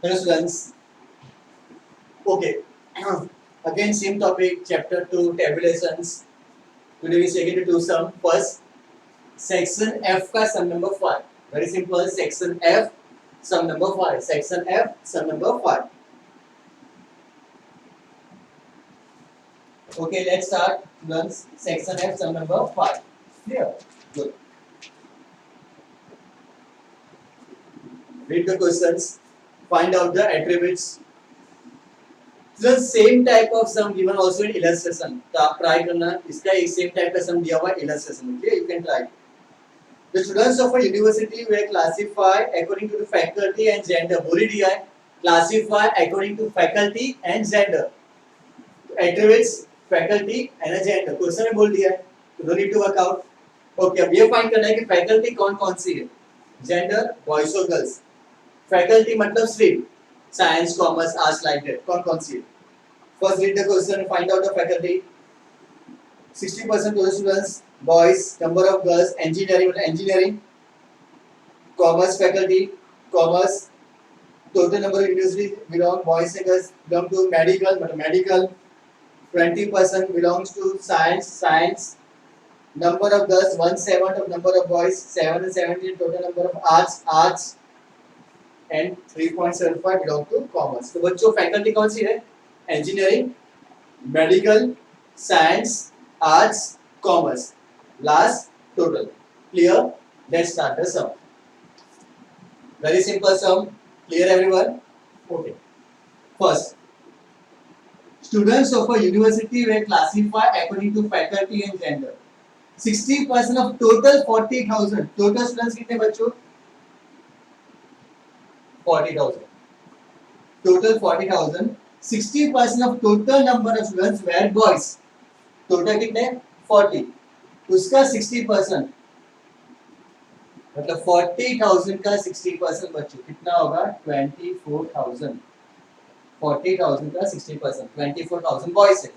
Hello students. Okay. Again same topic, chapter 2, tabulations. Today we are going to do some first section F का sum number 5. Very simple. Section F sum number 5. Section F sum number 5. Okay, let's start. Students, section F sum number 5. Clear? Good. Read the questions. Find out the attributes. The same type of sum given also in illustration. तो आप try करना. इसका एक same type का sum दिया हुआ है illustration. Okay, you can try. The students of a university were classified according to the faculty and gender. बोली दिया है. Classify according to faculty and gender. Attributes, faculty and gender. Question में बोल दिया है. तो don't need to work out. Okay, अब ये find करना है कि faculty कौन सी है. Gender, boys or girls. Faculty मतलब stream. Science, commerce, arts like that. कौन सी है. First read the question and find out the faculty. 60% to the students, boys. Number of girls, engineering. Commerce faculty, commerce. Total number of universities belong, boys and girls belong to medical. 20% belongs to science. Number of girls, 1/7 of number of boys, 7 and 17 total number of arts. And 3.75 belong to commerce. तो बच्चों faculty कौन सी है? Engineering, medical, science, arts, commerce. Last total. Clear? Let's start the sum. Very simple sum. Clear everyone? Okay. First, students of a university were classified according to faculty and gender. 60% of total 40,000. Total students कितने बच्चों? 40,000. Total 40,000. 60% of total number of students were boys. Total कितने? 40. उसका 60%. मतलब 40,000 का 60% बच्चों कितना होगा? 24,000. 40,000 का 60%. 24,000 boys है.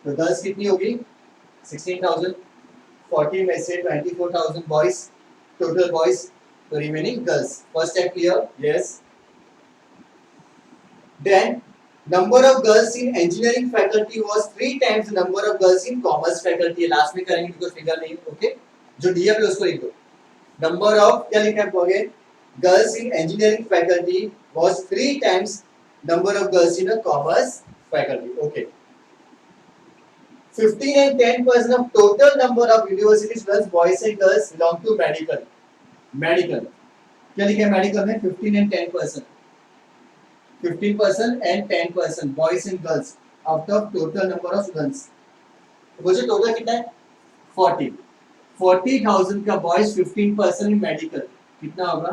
तो गर्ल्स कितनी होगी? 16,000. 40 में से 24,000 boys. Total boys. So remaining girls. First step clear? Yes. Then number of girls in engineering faculty was 3 times the number of girls in commerce faculty. Last में करेंगे because फिगर नहीं. Okay? जो दिया है उसको लिख दो. Number of क्या लिखा है बोले? Girls in engineering faculty was 3 times number of girls in a commerce faculty. Okay. 15 and 10% of total number of university students, boys and girls, belong to medical. क्या लिखा है मेडिकल में? 15 and 10%. 15% and 10% boys and girls out of total number of students. मुझे total कितना है? 40. 40,000 का boys, 15% medical कितना होगा?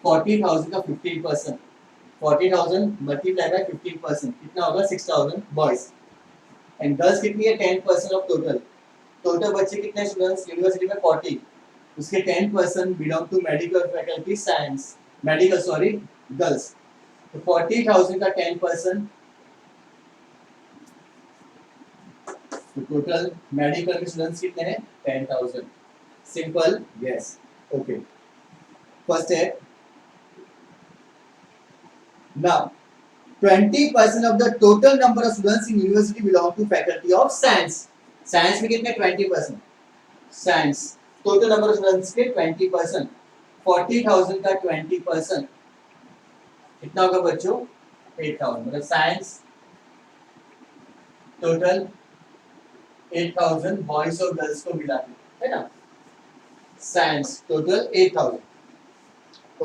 40,000 का 15%. 40,000 मल्टीप्लाई बाय 15% कितना होगा? 6,000 boys. And girls कितनी है? 10% of total. टोटल बच्चे कितने स्टूडेंट्स यूनिवर्सिटी में? 40. उसके 10% belong to medical faculty science. Medical sorry girls. तो 40,000 का 10%. तो टोटल मेडिकल के स्टूडेंट्स कितने हैं? 10,000. सिंपल? यस. ओके. फर्स्ट है now 20% of the total number of students in university belong to faculty of science. Science में कितने? 20%. Science total number of students के 20%. 40,000 का 20% कितना होगा बच्चों? 8,000. मतलब साइंस टोटल 8,000 बॉयज और गर्ल्स को मिला के, है ना? Science total 8,000.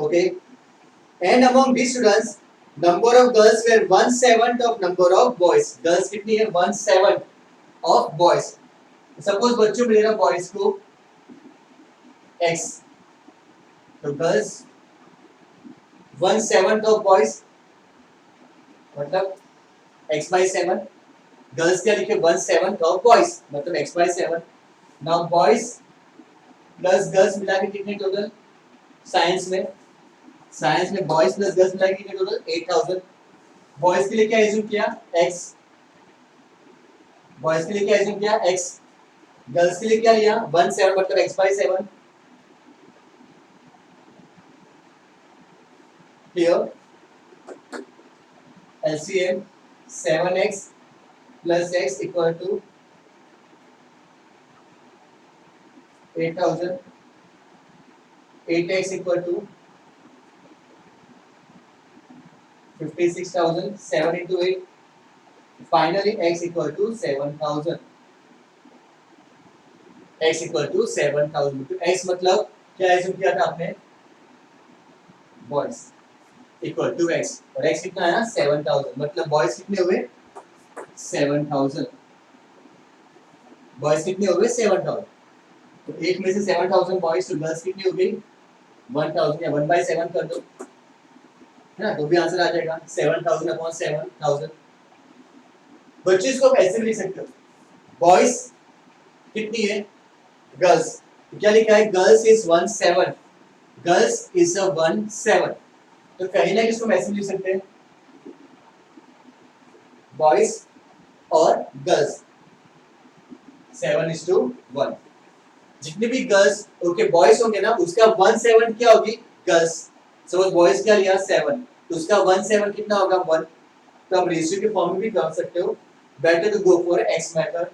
Okay. And among these students number of girls were 1/7 of number of boys. Girls कितनी है? 1/7 of boys. सपोज बच्चों मिलेगा बॉयज को X, तो गर्ल्स 1/7 ऑफ बॉयज मतलब x/7. गर्ल्स क्या लिखे? 1/7 ऑफ बॉयज मतलब x/7. Now boys plus girls मिला के कितने टोटल? साइंस में बॉयज प्लस गर्ल्स मिला के कितने टोटल? 8,000. बॉयज के लिए क्या एज्यूम किया? x. बॉयज के लिए क्या एज्यूम किया? x. गर्ल्स के लिए क्या लिया? 1/7 मतलब x/7. Clear? LCM 7x plus x equal to 8000, 8x equal to 56,000, 7 into 8, finally x equal to 7,000, x equal to 7,000. तो x मतलब क्या एज्यूम किया था आपने? बॉयज इक्वल टू x, और x कितना आया? 7,000, मतलब बॉयज कितने हुए? 7,000. बॉयज कितने हो गए? 7,000. तो 8 में से 7,000 बॉयज, तो गर्ल्स कितनी हो गई? 1,000, या 1/7 कर दो, है ना, तो भी आंसर आ जाएगा 7,000 अपॉन 7,000. बच्चे इसको आप ऐसे भी लिख सकते हो, बॉयज कितनी है? गर्ल्स, तो क्या लिखा है? Girls is 1/7, girls is a 1/7. तो कहीं ना किसको ऐसे भी लिख सकते हैं, बॉयज और गर्ल्स 7:1. जितने भी गर्ल्स ओके बॉयज होंगे ना, उसका 1/7 क्या होगी? गर्ल्स. सपोज बॉयज क्या लिया? 7, तो उसका 1/7 कितना होगा? 1. तो आप रेशियो के फॉर्म में भी कर सकते हो. Better to go for X method,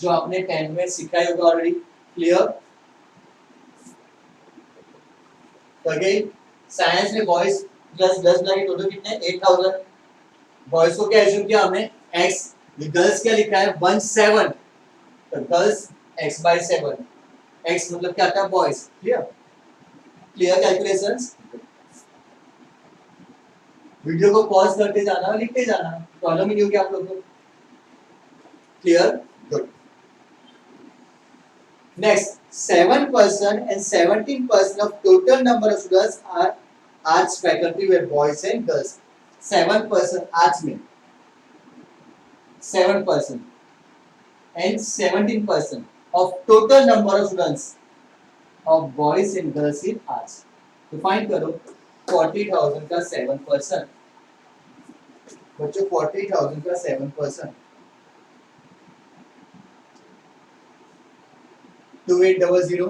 जो आपने 10 में सीखा ही होगा ऑलरेडी. क्लियर? तो अगेन साइंस में बॉयज प्लस गर्ल्स मिला के टोटल कितने? 8,000. बॉयज को क्या एज्यूम किया हमने? x. गर्ल्स क्या लिखा है? 1/7, तो गर्ल्स x/7. x मतलब क्या आता है? Boys. Clear? Clear calculations? Video को पॉज करते जाना और लिखते जाना, प्रॉब्लम ही नहीं होगी आप लोगों को. Clear? Good. Next, 7% and 17% of total number of students are arts faculty were boys and girls. 7% arts में 7% and 17% of total number of students of boys and girls in arts. तो फाइंड करो 40,000 का 7%. बच्चों 40,000 का 7%, 2800,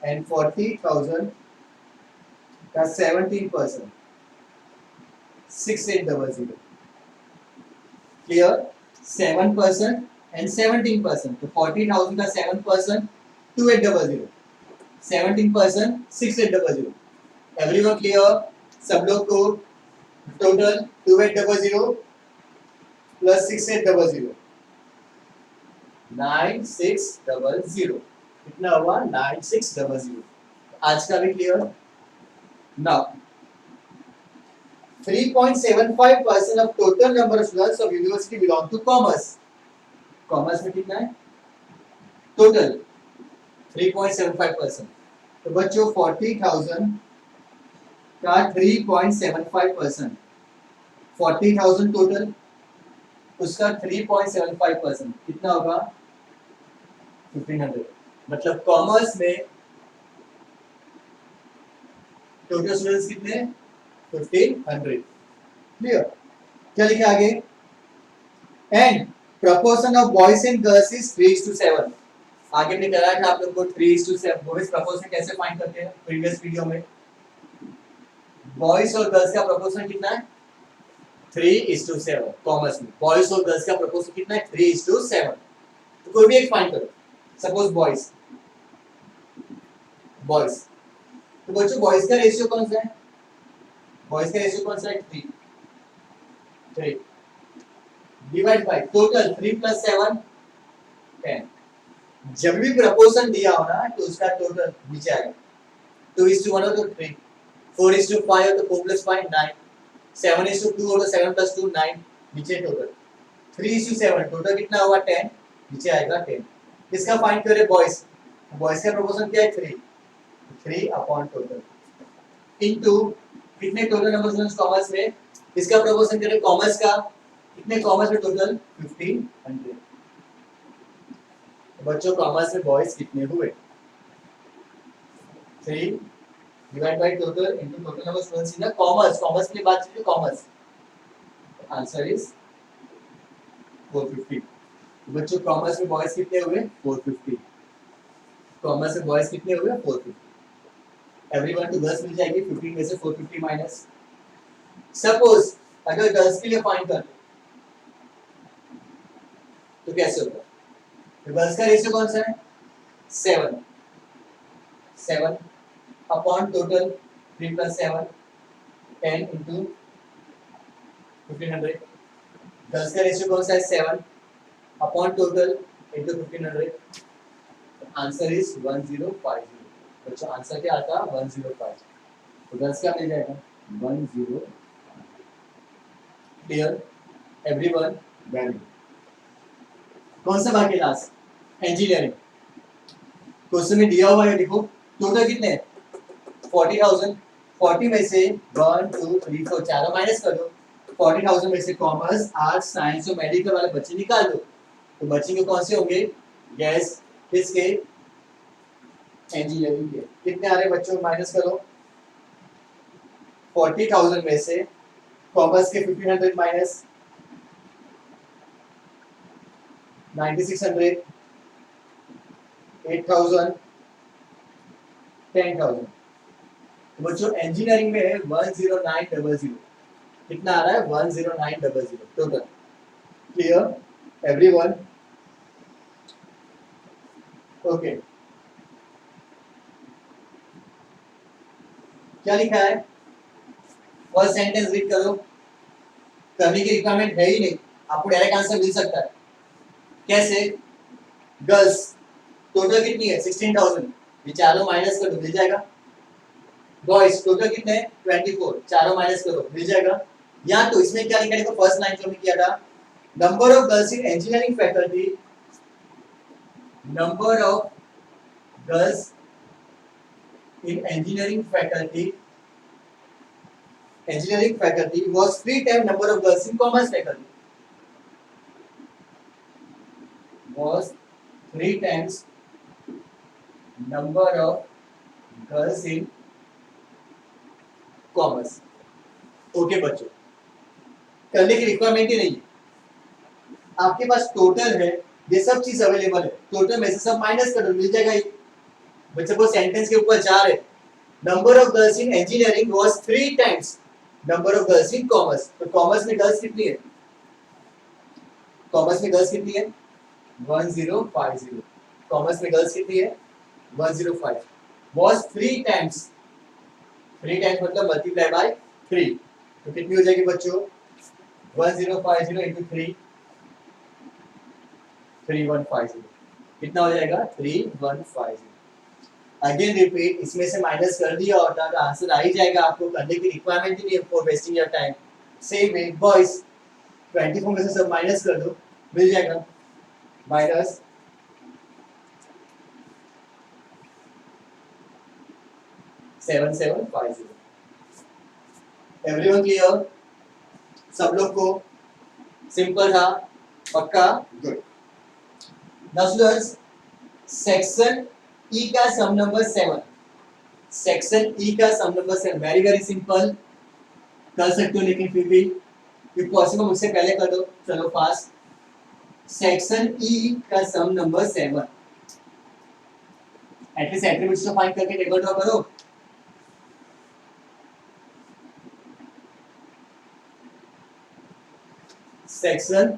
and 40,000 का 17%, 6800. Clear? 7% and 17%, तो 40,000 का 7%, 2800, 17%, 6800. Everyone clear? सब लोग को टोटल 2800 प्लस 6800, 9600. कितना हुआ? 9600. आज का भी clear? Now 3.75% of total number of students of university belong to commerce. Commerce में कितना है टोटल? 3.75%. तो बच्चों 40,000 का 3.75%, 40,000 टोटल, उसका 3.75% कितना होगा? 1,500. मतलब कॉमर्स में टोटल स्टूडेंट्स कितने? 1,500. क्लियर? क्या लिखा आगे? And proportion of boys and girls is 3:7. आगे हमने कराया था आप लोग को 3:7 बॉयज प्रपोर्शन कैसे फाइंड करते हैं प्रीवियस वीडियो में. बॉयज और गर्ल्स का प्रपोर्शन कितना है? 3:7. कॉमर्स में बॉयज और गर्ल्स का प्रपोर्शन कितना है? 3:7. तो कोई भी एक फाइंड करो. सपोज बॉयज, बॉयज, तो बच्चों बॉयज का रेशियो कौन सा है? बॉयज का रेशियो कौन सा है? 3 डिवाइड बाय टोटल 3 + 7 10. जब भी प्रपोर्शन दिया हो ना, तो उसका टोटल नीचे आएगा. 2:1 हो तो 3, 4:5 हो तो 4 + 5 9, 7:2 हो तो 7 + 2 9. नीचे टोटल 3:7, टोटल कितना हुआ? 10. नीचे आएगा 10. इसका फाइंड करें बॉयज. बॉयज का प्रपोर्शन क्या है? 3. 3 अपॉन टोटल इनटू कितने टोटल नंबर स्टूडेंट्स कॉमर्स में. इसका प्रपोर्शन करें कॉमर्स का. कितने कॉमर्स में टोटल? 1,500. बच्चों कॉमर्स में बॉयज कितने हुए? 3 divide by total into total number students in commerce. Commerce की बात की तो कॉमर्स आंसर इज 450. बच्चों कॉमर्स में बॉयज कितने हुए? 450. कॉमर्स में बॉयज कितने हुए? 450. एवरीवन तो गर्ल्स मिल जाएगी 15 में से 450 माइनस। सपोज अगर गर्ल्स के लिए फाइंड कर तो कैसे होगा? तो गर्ल्स का रेशियो कौन सा है? 7 7 upon total 3 plus 7 10 into 1500। Girls का रेशियो कौन सा है? 7 upon total into 1500। Answer is 1050। बच्चों आंसर क्या आता है? 1050। तो गर्ल्स क्या मिल जाएगा? 10। Clear everyone? Very good. कौन सा बाकी लास्ट? इंजीनियरिंग। क्वेश्चन में दिया हुआ है, देखो टोटल कितने हैं? 40,000। 40 में से 1 2 3 4 चारों माइनस कर दो। 40,000 में से कॉमर्स आर्ट्स साइंस और मेडिकल वाले बच्चे निकाल दो। तो बच्चे कौन से होंगे? गैस किसके? इंजीनियरिंग के। कितने आ रहे बच्चों? माइनस करो। 40,000 में से कॉमर्स के 1500 माइनस 9600 8000 10,000। तो बच्चों इंजीनियरिंग में है 10900। कितना आ रहा है? 10900 टोटल। Clear everyone? ओके क्या लिखा है? फर्स्ट सेंटेंस रीड करो। करने की रिक्वायरमेंट है ही नहीं, आपको डायरेक्ट आंसर मिल सकता है। कैसे? गर्ल्स टोटल कितनी है? 16,000। ये चारों माइनस कर दो, मिल जाएगा। बॉयज टोटल कितने हैं? 24। चारों माइनस करो, मिल जाएगा। या तो इसमें क्या लिखा है? देखो फर्स्ट लाइन जो हमने किया था, number of girls in engineering faculty, number of girls in engineering faculty was 3 times number of girls in commerce faculty, was 3 times number of girls in commerce। Okay बच्चों, करने की रिक्वायरमेंट ही नहीं है, आपके पास टोटल है, ये सब चीज अवेलेबल है, टोटल में से सब माइनस कर दो, मिल जाएगा। ये बच्चों को सेंटेंस के ऊपर 4 है। Number of girls in engineering was 3 times number of girls in commerce. तो कॉमर्स में गर्ल्स कितनी है? कॉमर्स में गर्ल्स कितनी है? 1050। कॉमर्स में गर्ल्स कितनी है? 105। वाज 3 टाइम्स, 3 टाइम्स मतलब मल्टीप्लाई बाय 3। तो कितनी हो जाएगी बच्चों? 1050 into 3 3150। कितना हो जाएगा? 3150। अगेन रिपीट, इसमें से माइनस कर दिया होता तो आंसर आ ही जाएगा, आपको करने की रिक्वायरमेंट ही नहीं है for wasting your time. Same way boys 24 में से सब माइनस कर दो, मिल जाएगा माइनस 7750। Everyone clear? सब लोग को सिंपल था? पक्का? Good. Now students, section E का सम नंबर 7, सेक्शन ई का sum number 7 very very simple, कर सकते हो लेकिन फिर भी इफ पॉसिबल मुझसे पहले कर दो। चलो फास्ट। सेक्शन ई का सम नंबर 7, एटलीस्ट एट्रीब्यूट्स तो फाइंड करके टेबल ड्रॉ करो। Section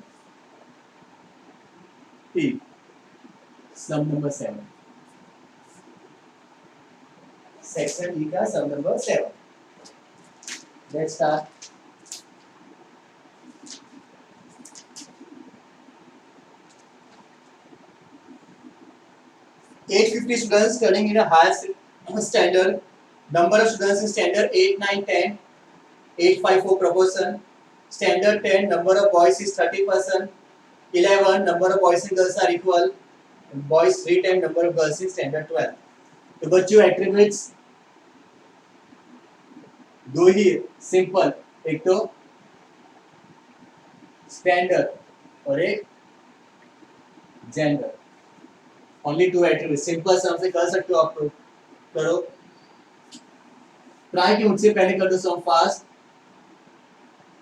E sum number 7, section E का sum number 7। Let's start. 850 students studying in a higher standard. Number of students in standard 8, 9, 10. 854 proportion. Standard 10, number of boys is 30%. 11, number of boys and girls are equal. And boys 3 times number of girls in standard 12. तो बच्चों attributes दो ही simple, एक तो standard और एक gender. Only 2 attribute, simple सम से कर सकते हो आप, तो करो। ट्राई कि मुझसे पहले कर दो sum fast.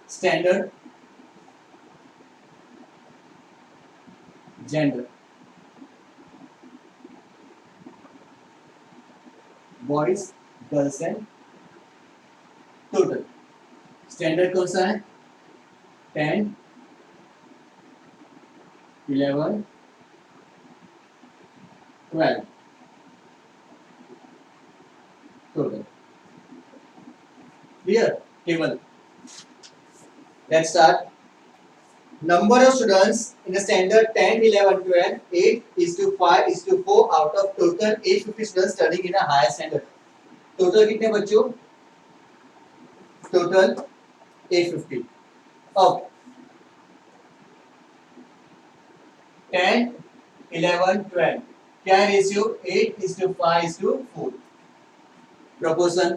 Standard, gender, boys girls and total. Standard कौन सा है? 10, 11, 12 total. Clear? Table. Let's start. Number of students in the standard 10, 11, 12, 8:5:4 out of total 850 students studying in a higher standard. Total कितने बच्चों? Total 850. अब 10, 11, 12 क्या है ratio? 8:5:4. Proportion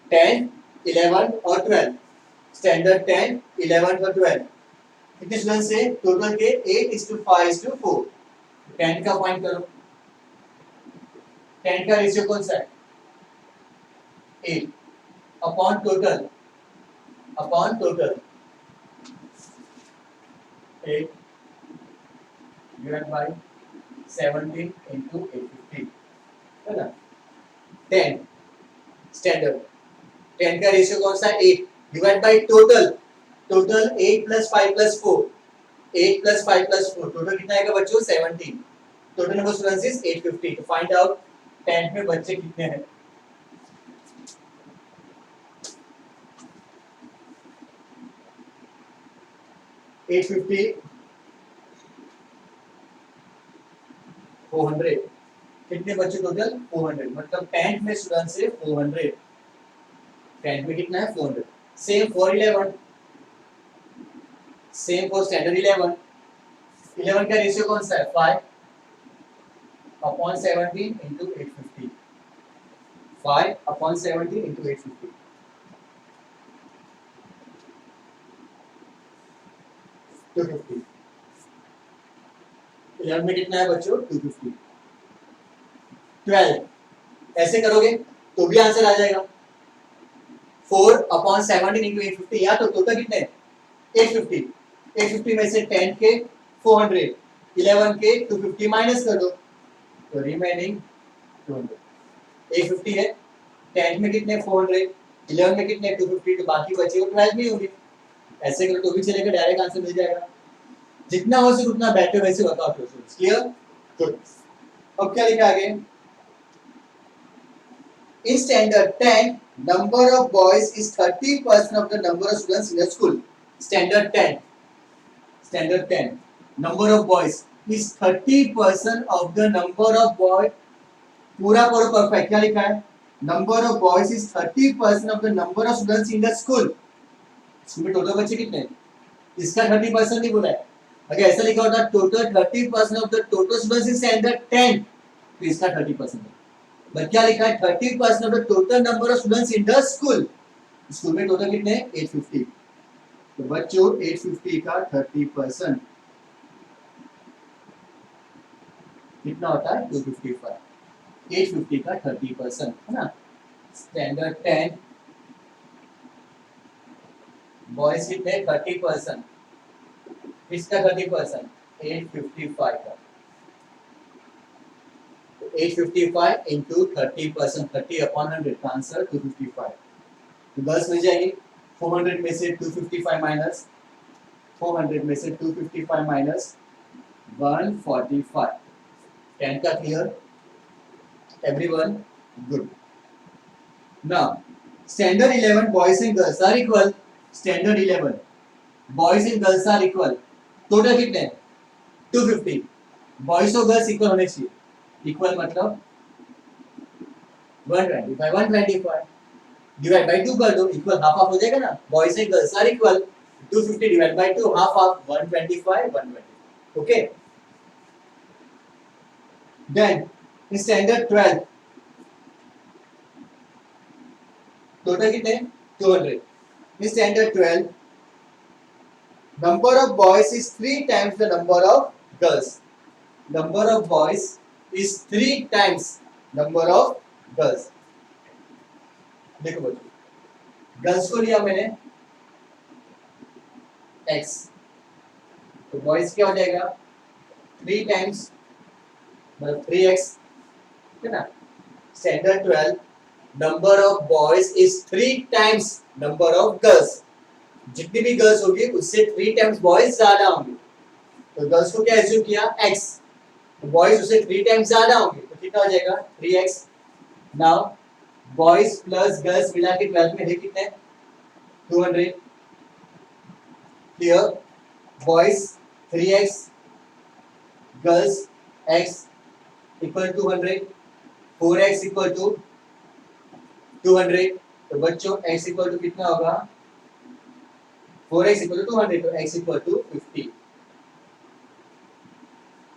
10, 11 और 12. Standard 10, 11 और 12 कितने स्टूडेंट्स से? टोटल के 8:5:4. 10 का पॉइंट करो। 10 का रेशियो कौन सा है? 8 upon total 8 divide by 17 into 850 है ना। 10 स्टैंडर्ड 10 का रेशियो कौन सा है? 8 डिवाइड बाय टोटल 8 + 5 + 4 8 + 5 + 4 टोटल कितना आएगा बच्चों? 17. Total number of students is 850. तो फाइंड आउट 10 में बच्चे कितने हैं? 850 400 कितने बच्चे टोटल? 400. मतलब 10 में स्टूडेंट्स है 400. 10 में कितना है? 400. Same for 11, same for standard 11. 11 का रेशियो कौन सा है? 5 अपॉन 17 into 850. 5 upon 17 into 850. 250. 11 में कितना है बच्चों? 250. 12 ऐसे करोगे तो भी आंसर आ जाएगा। 4 अपॉन 17 into 850. या तो टोटल कितने? 850. 850 में से 10 के 400, 11 के 250 माइनस कर दो तो रिमेनिंग 200. 850 है, 10 में कितने? 400, 11 में कितने? 250. तो बाकी बचे वो 12 में होंगे। ऐसे करो तो भी चलेगा, डायरेक्ट आंसर मिल जाएगा। जितना हो सके उतना बैठे वैसे वर्कआउट करो। क्लियर? गुड. अब क्या लिखा आगे? In standard 10, number of boys is 30% of the number of students in a school. Standard 10. Standard 10. Number of boys is 30% of the number of boys. पूरा पूरा परफेक्ट. क्या लिखा है? Number of boys is 30% of the number of students in the school. School में total बच्चे कितने हैं? इसका 30% नहीं बोला है. अगर ऐसा लिखा होता total 30% of the total students in standard 10 तो इसका 30% है. बट क्या लिखा है? 30% of the total number of students in the school. School में टोटल कितने हैं? 850. तो बच्चों 850 का 30% कितना होता है? 255. 850 का 30% है ना. स्टैंडर्ड 10 बॉयज कितने? 30%. इसका 30% 855 का. 855 into 30%, 30 upon 100 का आंसर 255. तो 10 मिल जाएगी. 400 में से 255 माइनस 400 में से 255 माइनस 145. 10 का clear? Everyone good. Now standard 11 boys and girls are equal. Standard 11 boys and girls are equal. Total कितने? 250. बॉयज और गर्ल्स इक्वल होने चाहिए. इक्वल मतलब 125 125 डिवाइड बाय 2 कर दो. इक्वल हाफ हाफ हो जाएगा ना. Boys and girls are equal. 250 divide by 2 half half 125 120. Okay. Then in standard 12 total कितने? 200. In standard 12 number of boys is 3 times the number of girls. Number of boys is 3 times number of girls. देखो बच्चों, girls को लिया मैंने x, तो boys क्या हो जाएगा? 3 टाइम्स मतलब 3x है ना. Standard 12 number of boys is 3 times number of girls. जितनी भी गर्ल्स होगी उससे 3 टाइम्स बॉयज ज्यादा होंगे। तो गर्ल्स को क्या एज्यूम किया x, तो बॉयज उससे 3 टाइम्स ज्यादा होंगे तो कितना हो जाएगा 3x। Now boys plus girls मिला के 12 में है कितने 200। Clear. Boys 3x girls x equal to 100, 4x equal to 200। तो बच्चों x इक्वल टू कितना होगा 4x इक्वल टू 200, तो x इक्वल टू 50।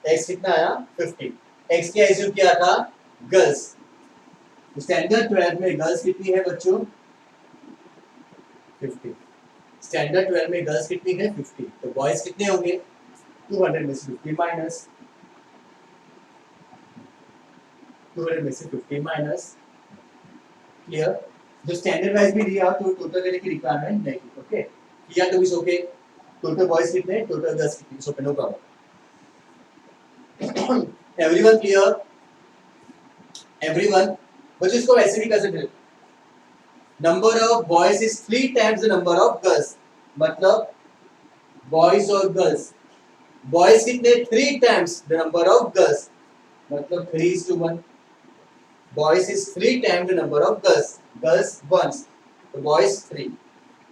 x कितना आया 50। x क्या एज्यूम किया था गर्ल्स। स्टैंडर्ड 12 में गर्ल्स कितनी है बच्चों 50। स्टैंडर्ड 12 में गर्ल्स कितनी है 50, तो बॉयज कितने होंगे 200 में से 50 माइनस 200 में से 50 माइनस। क्लियर। जो स्टैंडर्ड वाइज भी दिया तो टोटल करने की रिक्वायरमेंट नहीं। ओके किया तो इज ओके। टोटल बॉयज कितने टोटल गर्ल्स कितनी so no problem. Everyone clear everyone. बच्चों इसको वैसे भी कर सकते हैं number of boys is 3 times the number of girls. मतलब बॉयज और गर्ल्स बॉयज कितने 3 times the number of girls मतलब 3:1। Boys is 3 times the number of girls girls once तो बॉयज 3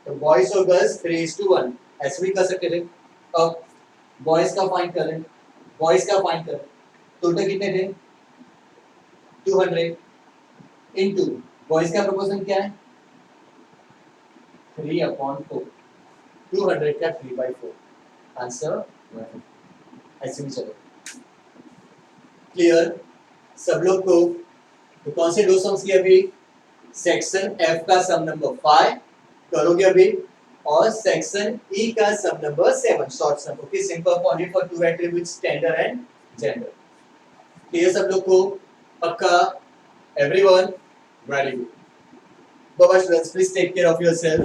तो बॉयज और गर्ल्स 3:1 ऐसे भी कर सकते थे। अब बॉयज का फाइंड करें बॉयज का फाइंड करें टोटल कितने थे 200 इनटू बॉयज का प्रोपोर्शन क्या है 3/4 200 का 3/4 आंसर 150। ऐसे भी चलो। क्लियर सब लोग को। तो कौन से दो सम्स किए अभी सेक्शन एफ का सम नंबर 5 करोगे अभी और सेक्शन ई का sum number 7 short sum. Okay simple formula for two attributes standard and gender. Clear सब लोग को पक्का everyone very good. Bye bye students please take care of yourself.